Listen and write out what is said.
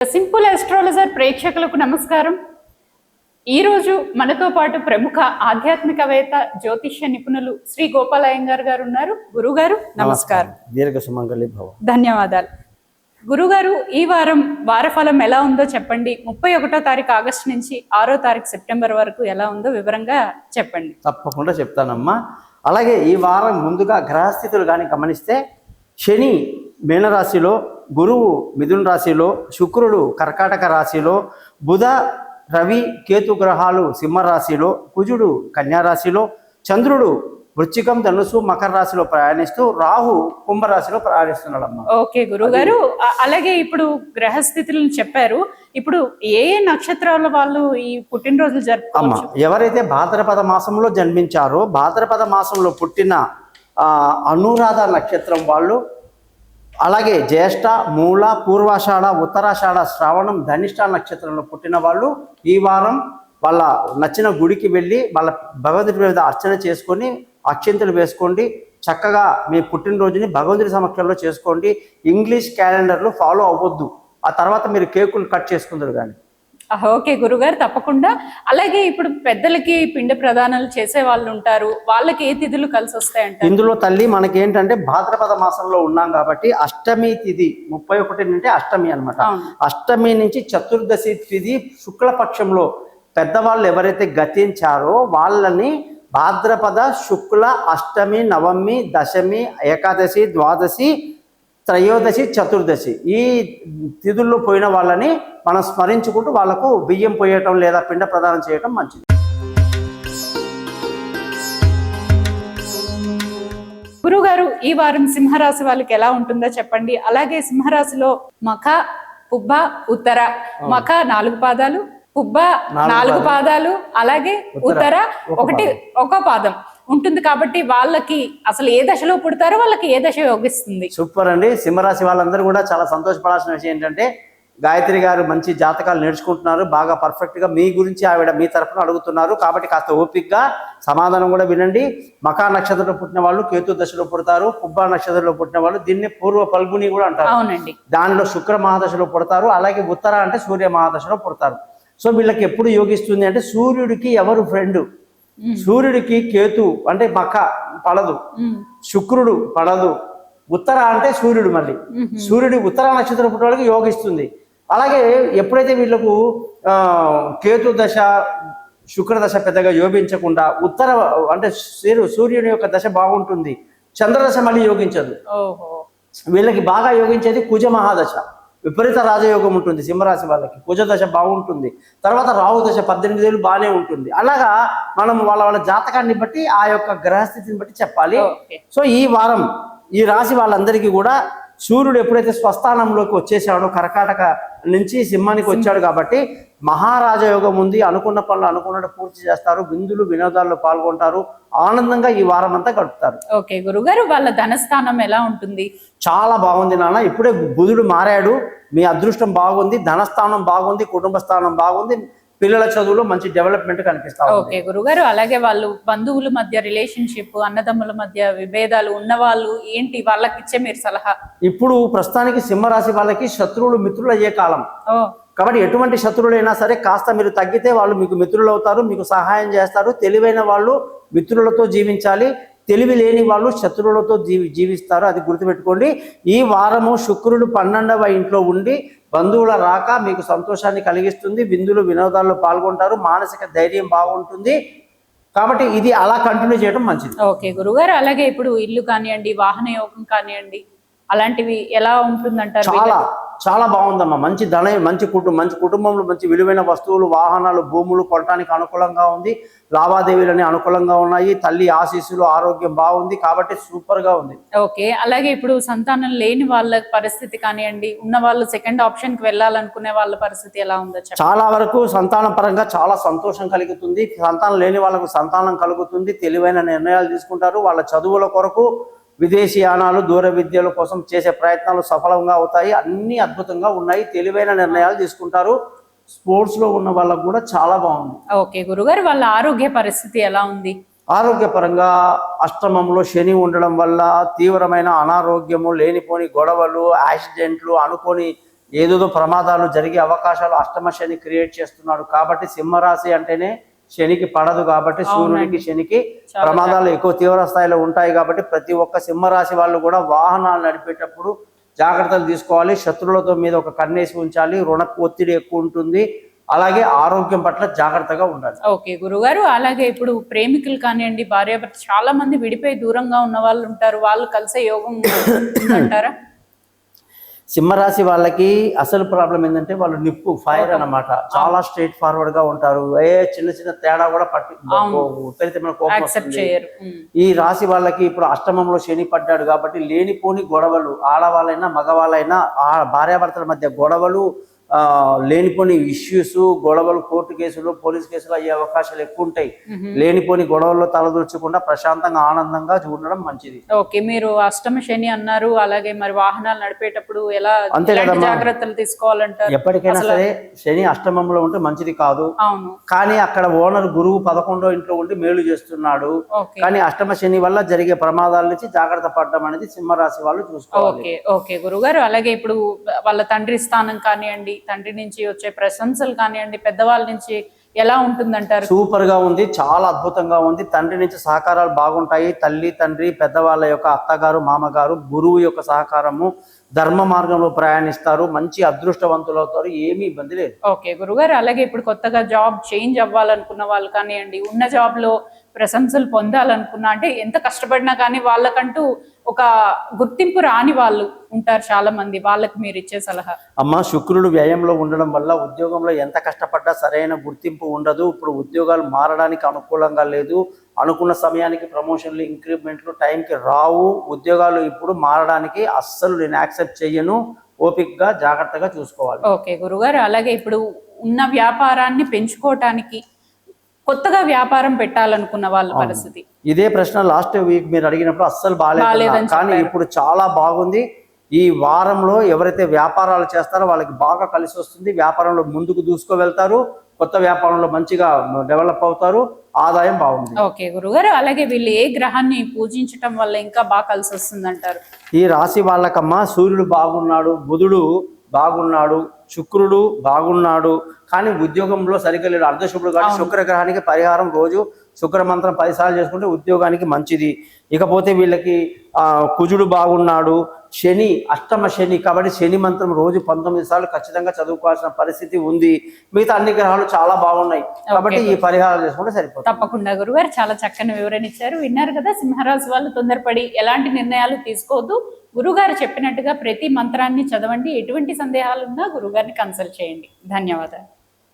Simple astrologer ప్రేక్షకులకు నమస్కారం. ఈరోజు మనతో పాటు ప్రముఖ ఆధ్యాత్మికవేత్త జ్యోతిష్య నిపుణులు శ్రీ గోపాల్ అయ్యంగార్ గారు ఉన్నారు. గురుగారు నమస్కారం. దీర్ఘ సుమంగళి భవ. ధన్యవాదాలు. గురుగారు, ఈ వారం వారఫలం ఎలా ఉందో చెప్పండి. 31వ తారీఖు ఆగస్టు నుంచి 6వ తారీఖు సెప్టెంబర్ వరకు ఎలా ఉందో వివరంగా చెప్పండి. తప్పకుండా చెప్తానమ్మా. అలాగే ఈ వారం ముందుగా గ్రహస్థితులు కానీ గమనిస్తే శని మీనరాశిలో, గురువు మిథున రాశిలో, శుక్రుడు కర్కాటక రాశిలో, బుధ రవి కేతు గ్రహాలు సింహరాశిలో, కుజుడు కన్యారాశిలో, చంద్రుడు వృశ్చికం ధనుసు మకర రాశిలో ప్రయాణిస్తూ, రాహు కుంభరాశిలో ప్రయాణిస్తున్నాడమ్మా. ఓకే గురుగారు, అలాగే ఇప్పుడు గ్రహస్థితులను చెప్పారు. ఇప్పుడు ఏ నక్షత్రాల వాళ్ళు ఈ పుట్టినరోజులు జరుపుకోవచ్చు? ఎవరైతే భాద్రపద మాసంలో జన్మించారో, భాద్రపద మాసంలో పుట్టిన అనురాధ నక్షత్రం వాళ్ళు, అలాగే జ్యేష్ఠ, మూల, పూర్వాషాఢ, ఉత్తరాషాఢ, శ్రావణం, ధనిష్ట నక్షత్రంలో పుట్టిన వాళ్ళు ఈ వారం వాళ్ళ నచ్చిన గుడికి వెళ్ళి వాళ్ళ భగవంతుడి మీద అర్చన చేసుకొని అక్షింతలు వేసుకోండి. చక్కగా మీ పుట్టినరోజుని భగవంతుడి సమక్షంలో చేసుకోండి. ఇంగ్లీష్ క్యాలెండర్లు ఫాలో అవ్వద్దు. ఆ తర్వాత మీరు కేకులు కట్ చేసుకుందరు కానీ. ఓకే గురుగారు, తప్పకుండా. అలాగే ఇప్పుడు పెద్దలకి పిండ ప్రదానాలు చేసే వాళ్ళు ఉంటారు, వాళ్ళకి ఏ తిథులు కలిసి వస్తాయంట? ఇందులో తల్లి మనకి ఏంటంటే భాద్రపద మాసంలో ఉన్నాం కాబట్టి అష్టమి తిథి 31 నుండి అష్టమి అనమాట. అష్టమి నుంచి చతుర్దశి తిథి శుక్లపక్షంలో పెద్దవాళ్ళు ఎవరైతే గతించారో వాళ్ళని భాద్రపద శుక్ల అష్టమి, నవమి, దశమి, ఏకాదశి, ద్వాదశి, త్రయోదశి, చతుర్దశి ఈ తిథుల్లో పోయిన వాళ్ళని మనం స్మరించుకుంటూ వాళ్ళకు బియ్యం పోయటం లేదా పిండ ప్రదానం చేయటం మంచిది. గురుగారు, ఈ వారం సింహరాశి వాళ్ళకి ఎలా ఉంటుందో చెప్పండి. అలాగే సింహరాశిలో మఖ, పుబ్బ, ఉత్తర. మఖ 4 పాదాలు, పుబ్బ 4 పాదాలు, అలాగే ఉత్తర ఒక పాదం ఉంటుంది. కాబట్టి వాళ్ళకి అసలు ఏ దశలో పుడతారో వాళ్ళకి ఏ దశ యోగిస్తుంది? సూపర్ అండి. సింహరాశి వాళ్ళందరూ కూడా చాలా సంతోషపడాల్సిన విషయం ఏంటంటే గాయత్రి గారు మంచి జాతకాలు నేర్చుకుంటున్నారు. బాగా పర్ఫెక్ట్గా మీ గురించి ఆవిడ మీ తరఫున అడుగుతున్నారు. కాబట్టి కాస్త ఓపికగా సమాధానం కూడా వినండి. మకా నక్షత్రంలో పుట్టిన వాళ్ళు కేతు దశలో పుడతారు. పుబ్బా నక్షత్రంలో పుట్టిన వాళ్ళు దీన్ని పూర్వ ఫల్గుని కూడా అంటారు. అవునండి. దానిలో శుక్ర మహాదశలో పుడతారు. అలాగే ఉత్తర అంటే సూర్య మహాదశలో పుడతారు. సో వీళ్ళకి ఎప్పుడు యోగిస్తుంది అంటే సూర్యుడికి ఎవరు ఫ్రెండ్? సూర్యుడికి కేతు అంటే మఖ పడదు, శుక్రుడు పడదు. ఉత్తర అంటే సూర్యుడు, మళ్ళీ సూర్యుడి ఉత్తర నక్షత్రం పుట్టిన వాళ్ళకి యోగిస్తుంది. అలాగే ఎప్పుడైతే వీళ్ళకు కేతు దశ శుక్ర దశ పెద్దగా యోగించకుండా ఉత్తర అంటే సూర్యుని యొక్క దశ బాగుంటుంది, చంద్రదశ మళ్ళీ యోగించదు. వీళ్ళకి బాగా యోగించేది కుజ మహాదశ, విపరీత రాజయోగం ఉంటుంది సింహరాశి వాళ్ళకి. కుజ దశ బాగుంటుంది, తర్వాత రాహు దశ 18 ఏళ్ళు బాగానే ఉంటుంది. అలాగా మనం వాళ్ళ జాతకాన్ని బట్టి ఆ యొక్క గ్రహస్థితిని బట్టి చెప్పాలి. సో ఈ వారం ఈ రాశి వాళ్ళందరికీ కూడా సూర్యుడు ఎప్పుడైతే స్వస్థానంలోకి వచ్చేసాడో కర్కాటక నుంచి సింహానికి వచ్చాడు కాబట్టి మహారాజయోగం ఉంది. అనుకున్న పనులు అనుకున్నట్టు పూర్తి చేస్తారు, విందులు వినోదాల్లో పాల్గొంటారు, ఆనందంగా ఈ వారం అంతా గడుపుతారు. ఓకే గురుగారు, వాళ్ళ ధనస్థానం ఎలా ఉంటుంది? చాలా బాగుంది నాన్న. ఇప్పుడే బుధుడు మారాడు, మీ అదృష్టం బాగుంది, ధనస్థానం బాగుంది, కుటుంబ స్థానం బాగుంది, పిల్లల చదువులో మంచి డెవలప్మెంట్ కనిపిస్తారు. ఓకే గురుగారు, అలాగే వాళ్ళు బంధువుల మధ్య రిలేషన్షిప్, అన్నదమ్ముల మధ్య విభేదాలు ఉన్న వాళ్ళు ఏంటి, వాళ్ళకి ఇచ్చే మీరు సలహా? ఇప్పుడు ప్రస్తుతానికి సింహరాశి వాళ్ళకి శత్రువులు మిత్రులు అయ్యే కాలం కాబట్టి ఎటువంటి శత్రువులైనా సరే కాస్త మీరు తగ్గితే వాళ్ళు మీకు మిత్రులు అవుతారు, మీకు సహాయం చేస్తారు. తెలివైన వాళ్ళు మిత్రులతో జీవించాలి, తెలివి లేని వాళ్ళు శత్రువులతో జీవిస్తారు. అది గుర్తుపెట్టుకోండి. ఈ వారము శుక్రుడు 12వ ఇంట్లో ఉండి బంధువుల రాక మీకు సంతోషాన్ని కలిగిస్తుంది, విందులు వినోదాల్లో పాల్గొంటారు, మానసిక ధైర్యం బాగుంటుంది. కాబట్టి ఇది అలా కంటిన్యూ చేయడం మంచిది. ఓకే గురుగారు, అలాగే ఇప్పుడు ఇల్లు కానివ్వండి, వాహన యోగం కానివ్వండి, అలాంటివి ఎలా ఉంటుందంటారు? చాలా బాగుందమ్మా. మంచి మంచి కుటుంబంలో మంచి విలువైన వస్తువులు, వాహనాలు, భూములు కొనడానికి అనుకూలంగా ఉంది. లావాదేవీలని అనుకూలంగా ఉన్నాయి. తల్లి ఆశీస్సులు, ఆరోగ్యం బాగుంది. కాబట్టి సూపర్ గా ఉంది. ఓకే, అలాగే ఇప్పుడు సంతానం లేని వాళ్ళ పరిస్థితి కానివ్వండి, ఉన్న వాళ్ళు సెకండ్ ఆప్షన్ కి వెళ్ళాలనుకునే వాళ్ళ పరిస్థితి ఎలా ఉందో? చాలా వరకు సంతానం పరంగా చాలా సంతోషం కలుగుతుంది. సంతానం లేని వాళ్ళకు సంతానం కలుగుతుంది. తెలివైన నిర్ణయాలు తీసుకుంటారు. వాళ్ళ చదువుల కొరకు విదేశీయానాలు, దూర విద్యల కోసం చేసే ప్రయత్నాలు సఫలంగా అవుతాయి. అన్ని అద్భుతంగా ఉన్నాయి. తెలివైన నిర్ణయాలు తీసుకుంటారు. స్పోర్ట్స్ లో ఉన్న వాళ్ళకు కూడా చాలా బాగుంది. ఓకే గురుగారు, వాళ్ళ ఆరోగ్య పరిస్థితి ఎలా ఉంది? ఆరోగ్యపరంగా అష్టమంలో శని ఉండడం వల్ల తీవ్రమైన అనారోగ్యము, లేనిపోని గొడవలు, యాక్సిడెంట్లు, అనుకోని ఏదేదో ప్రమాదాలు జరిగే అవకాశాలు అష్టమ శని క్రియేట్ చేస్తున్నాడు. కాబట్టి సింహరాశి అంటేనే శనికి పడదు, కాబట్టి సూర్యునికి శనికి ప్రమాదాలు ఎక్కువ తీవ్ర స్థాయిలో ఉంటాయి. కాబట్టి ప్రతి ఒక్క సింహరాశి వాళ్ళు కూడా వాహనాలు నడిపేటప్పుడు జాగ్రత్తలు తీసుకోవాలి. శత్రువులతో మీద ఒక కన్నేసి ఉంచాలి. రుణ ఒత్తిడి ఎక్కువ ఉంటుంది. అలాగే ఆరోగ్యం పట్ల జాగ్రత్తగా ఉండాలి. ఓకే గురుగారు, అలాగే ఇప్పుడు ప్రేమికులు కానివ్వండి, భార్యాభర్త చాలా మంది విడిపోయి దూరంగా ఉన్న వాళ్ళు ఉంటారు, వాళ్ళు కలిసే యోగం అంటారా? సింహరాశి వాళ్ళకి అసలు ప్రాబ్లం ఏంటంటే వాళ్ళు నిప్పు ఫైర్ అన్నమాట. చాలా స్ట్రైట్ ఫార్వర్డ్ గా ఉంటారు. చిన్న చిన్న తేడా కూడా విపరీతమైన కోపం వస్తుంది. ఈ రాశి వాళ్ళకి ఇప్పుడు అష్టమంలో శని పడ్డాడు కాబట్టి లేనిపోని గొడవలు, ఆడవాళ్ళైనా మగవాళ్ళైనా భార్యాభర్తల మధ్య గొడవలు, లేనిపోని ఇష్యూస్, గొడవలు, కోర్టు కేసులు, పోలీస్ కేసులు అయ్యే అవకాశాలు ఎక్కువ ఉంటాయి. లేనిపోని గొడవల్లో తలదూర్చకుండా ప్రశాంతంగా ఆనందంగా ఉండడం మంచిది. ఓకే, మీరు అష్టమ శని అన్నారు, అలాగే మరి వాహనాలు నడిపేటప్పుడు ఎలా జాగ్రత్తలు తీసుకోవాలంటారు? ఎప్పటికైనా సరే శని అష్టమంలో ఉంటే మంచిది కాదు. అవును, కానీ అక్కడ ఓనర్ గురువు 11వ ఇంట్లో ఉండి మేలు చేస్తున్నాడు. కానీ అష్టమ శని వల్ల జరిగే ప్రమాదాల నుంచి జాగ్రత్త పడడం అనేది సింహరాశి వాళ్ళు చూసుకోవాలి. ఓకే గురుగారు, అలాగే ఇప్పుడు వాళ్ళ తండ్రి స్థానం కానివ్వండి, తండ్రి నుంచి వచ్చే ప్రశంసలు కానివ్వండి, పెద్దవాళ్ళ నుంచి ఎలా ఉంటుందంటారు? సూపర్ గా ఉంది, చాలా అద్భుతంగా ఉంది. తండ్రి నుంచి సహకారాలు బాగుంటాయి. తల్లి, తండ్రి, పెద్దవాళ్ళ యొక్క అత్తగారు, మామగారు, గురువు యొక్క సహకారము, ధర్మ మార్గంలో ప్రయాణిస్తారు, మంచి అదృష్టవంతులు అవుతారు, ఏమీ ఇబ్బంది లేదు. ఓకే గురుగారు, అలాగే ఇప్పుడు కొత్తగా జాబ్ చేంజ్ అవ్వాలనుకున్న వాళ్ళు కానివ్వండి, ఉన్న జాబ్ లో ప్రశంసలు పొందాలనుకున్నా, అంటే ఎంత కష్టపడినా కానీ వాళ్ళకంటూ ఒక గుర్తింపు రాని వాళ్ళు ఉంటారు చాలా మంది, వాళ్ళకి మీరు ఇచ్చే సలహా? అమ్మ, శుక్రుడు వ్యయంలో ఉండడం వల్ల ఉద్యోగంలో ఎంత కష్టపడ్డా సరైన గుర్తింపు ఉండదు. ఇప్పుడు ఉద్యోగాలు మారడానికి అనుకూలంగా లేదు. అనుకున్న సమయానికి ప్రమోషన్లు, ఇంక్రిమెంట్లు టైంకి రావు. ఉద్యోగాలు ఇప్పుడు మారడానికి అస్సలు నేను యాక్సెప్ట్ చెయ్యను. ఓపికగా జాగ్రత్తగా చూసుకోవాలి. ఓకే గురుగారు, అలాగే ఇప్పుడు ఉన్న వ్యాపారాన్ని పెంచుకోవటానికి కొత్తగా వ్యాపారం పెట్టాలనుకున్న వాళ్ళ పరిస్థితి? ఇదే ప్రశ్న లాస్ట్ వీక్ మీరు అడిగినప్పుడు అస్సలు బాగాలేదు, కానీ ఇప్పుడు చాలా బాగుంది. ఈ వారంలో ఎవరైతే వ్యాపారాలు చేస్తారో వాళ్ళకి బాగా కలిసి వస్తుంది. వ్యాపారంలో ముందుకు దూసుకు కొత్త వ్యాపారంలో మంచిగా డెవలప్ అవుతారు. ఆదాయం బాగుంది. ఓకే గురుగారు, అలాగే వీళ్ళు ఏ గ్రహాన్ని పూజించటం వల్ల ఇంకా బాగా కలిసి వస్తుంది అంటారు? ఈ రాశి వాళ్ళకమ్మా సూర్యుడు బాగున్నాడు, బుధుడు బాగున్నాడు, శుక్రుడు బాగున్నాడు, కానీ ఉద్యోగంలో సరిగ్గా లేడు. అర్ధశుభ్రుడు కాబట్టి శుక్రగ్రహానికి పరిహారం రోజు శుక్ర మంత్రం 10 సార్లు చేసుకుంటే ఉద్యోగానికి మంచిది. ఇకపోతే వీళ్ళకి కుజుడు బాగున్నాడు, శని అష్టమ శని కాబట్టి శని మంత్రం రోజు 19 సార్లు ఖచ్చితంగా చదువుకోవాల్సిన పరిస్థితి ఉంది. మిగతా అన్ని గ్రహాలు చాలా బాగున్నాయి కాబట్టి ఈ పరిహారాలు చేసుకుంటే సరిపోతుంది. తప్పకుండా గురుగారు, చాలా చక్కని వివరణ ఇచ్చారు. విన్నారు కదా, సింహరాశి వాళ్ళు తొందరపడి ఎలాంటి నిర్ణయాలు తీసుకోవద్దు. గురుగారు చెప్పినట్టుగా ప్రతి మంత్రాన్ని చదవండి. ఎటువంటి సందేహాలు ఉన్నా గురుగారిని కన్సల్ట్ చేయండి. ధన్యవాదాలు.